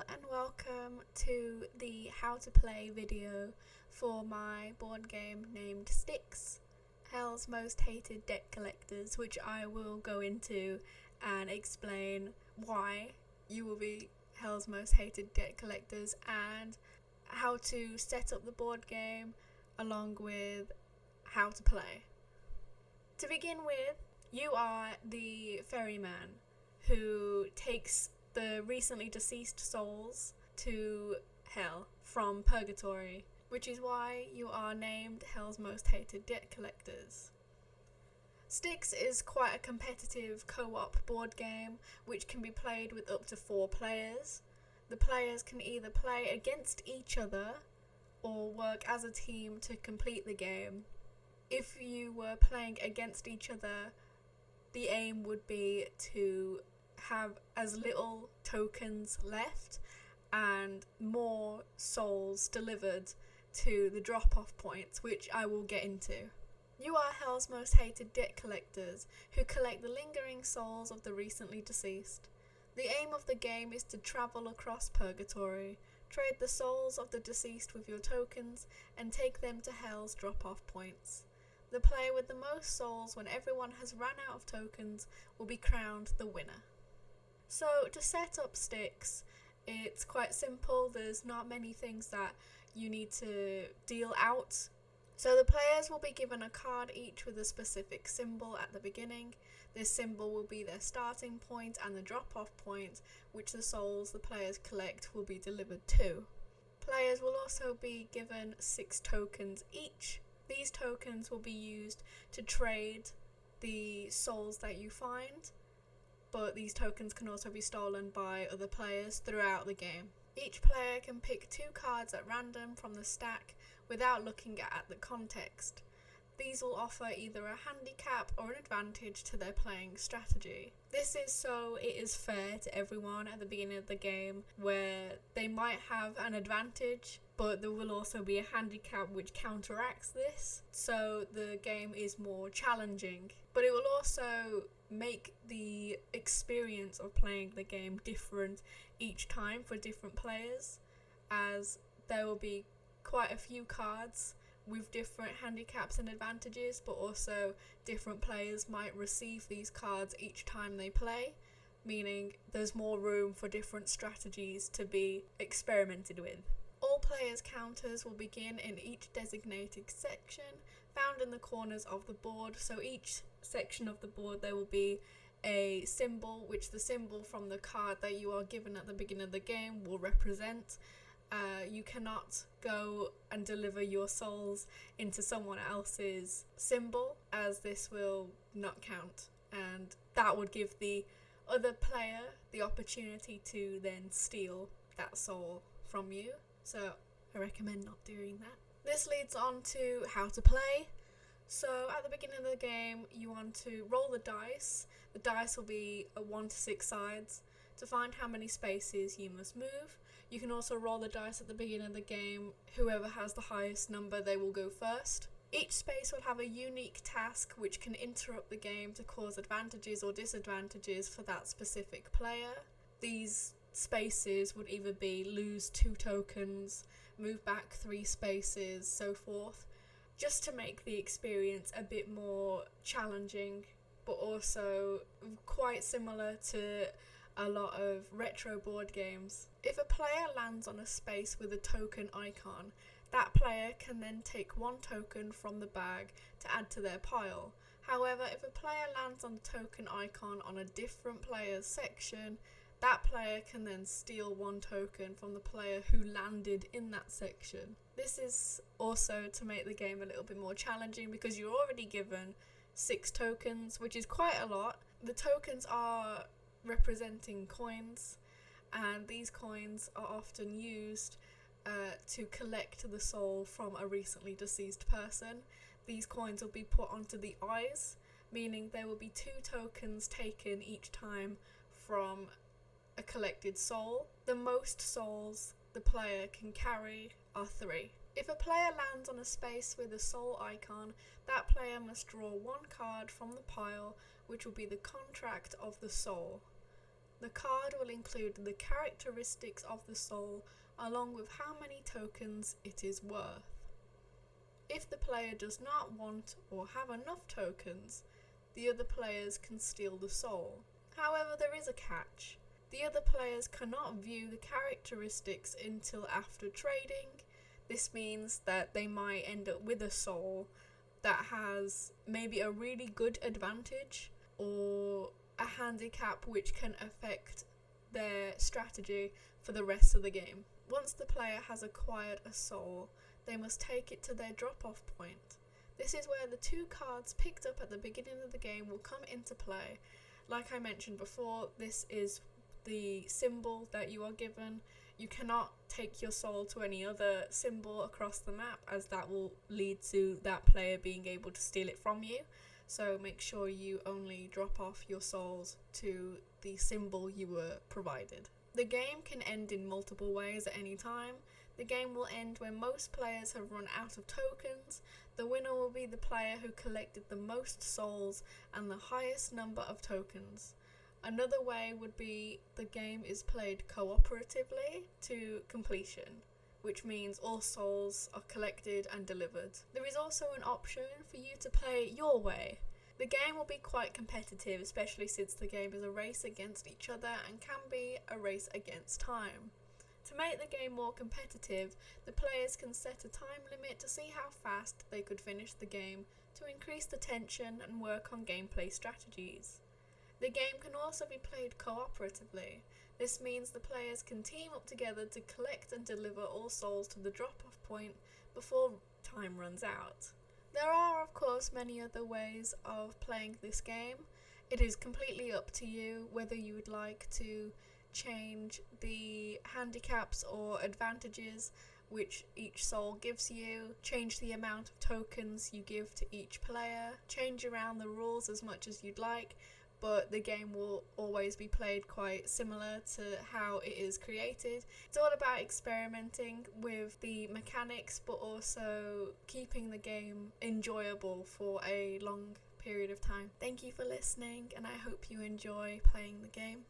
and welcome to the how to play video for my board game named Styx, Hell's Most Hated Deck Collectors, which I will go into and explain why you will be Hell's Most Hated Deck Collectors and how to set up the board game along with how to play. To begin with, you are the ferryman who takes the recently deceased souls to hell from purgatory, which is why you are named Hell's Most Hated Deck Collectors. Styx is quite a competitive co-op board game which can be played with up to 4 players. The players can either play against each other or work as a team to complete the game. If you were playing against each other, the aim would be to have as little tokens left and more souls delivered to the drop-off points, which I will get into. You are Hell's Most Hated Deck Collectors who collect the lingering souls of the recently deceased. The aim of the game is to travel across purgatory, trade the souls of the deceased with your tokens, and take them to Hell's drop-off points. The player with the most souls when everyone has run out of tokens will be crowned the winner. So to set up Styx, it's quite simple. There's not many things that you need to deal out. So the players will be given a card each with a specific symbol at the beginning. This symbol will be their starting point and the drop-off point, which the souls the players collect will be delivered to. Players will also be given 6 tokens each. These tokens will be used to trade the souls that you find, but these tokens can also be stolen by other players throughout the game. Each player can pick 2 cards at random from the stack without looking at the context. These will offer either a handicap or an advantage to their playing strategy. This is so it is fair to everyone at the beginning of the game, where they might have an advantage, but there will also be a handicap which counteracts this, so the game is more challenging. But it will also make the experience of playing the game different each time for different players, as there will be quite a few cards with different handicaps and advantages, but also different players might receive these cards each time they play, meaning there's more room for different strategies to be experimented with. All players' counters will begin in each designated section found in the corners of the board. So each section of the board there will be a symbol, which the symbol from the card that you are given at the beginning of the game will represent. You cannot go and deliver your souls into someone else's symbol, as this will not count, and that would give the other player the opportunity to then steal that soul from you. So I recommend not doing that. This leads on to how to play. So at the beginning of the game you want to roll the dice. The dice will be 1 to 6 sides. To find how many spaces you must move, you can also roll the dice at the beginning of the game. Whoever has the highest number, they will go first. Each space will have a unique task which can interrupt the game to cause advantages or disadvantages for that specific player. These spaces would either be lose 2 tokens, move back 3 spaces, so forth, just to make the experience a bit more challenging, but also quite similar to a lot of retro board games. If a player lands on a space with a token icon, that player can then take 1 token from the bag to add to their pile. However, if a player lands on a token icon on a different player's section, that player can then steal 1 token from the player who landed in that section. This is also to make the game a little bit more challenging because you're already given 6 tokens, which is quite a lot. The tokens are representing coins, and these coins are often used to collect the soul from a recently deceased person. These coins will be put onto the eyes, meaning there will be 2 tokens taken each time from a collected soul. The most souls the player can carry are 3. If a player lands on a space with a soul icon, that player must draw 1 card from the pile, which will be the contract of the soul. The card will include the characteristics of the soul along with how many tokens it is worth. If the player does not want or have enough tokens, the other players can steal the soul. However, there is a catch. The other players cannot view the characteristics until after trading. This means that they might end up with a soul that has maybe a really good advantage or a handicap which can affect their strategy for the rest of the game. Once the player has acquired a soul, they must take it to their drop-off point. This is where the two cards picked up at the beginning of the game will come into play. Like I mentioned before, this is the symbol that you are given. You cannot take your soul to any other symbol across the map, as that will lead to that player being able to steal it from you. So make sure you only drop off your souls to the symbol you were provided. The game can end in multiple ways at any time. The game will end when most players have run out of tokens. The winner will be the player who collected the most souls and the highest number of tokens. Another way would be the game is played cooperatively to completion, which means all souls are collected and delivered. There is also an option for you to play your way. The game will be quite competitive, especially since the game is a race against each other and can be a race against time. To make the game more competitive, the players can set a time limit to see how fast they could finish the game to increase the tension and work on gameplay strategies. The game can also be played cooperatively. This means the players can team up together to collect and deliver all souls to the drop-off point before time runs out. There are, of course, many other ways of playing this game. It is completely up to you whether you would like to change the handicaps or advantages which each soul gives you, change the amount of tokens you give to each player, change around the rules as much as you'd like, but the game will always be played quite similar to how it is created. It's all about experimenting with the mechanics, but also keeping the game enjoyable for a long period of time. Thank you for listening, and I hope you enjoy playing the game.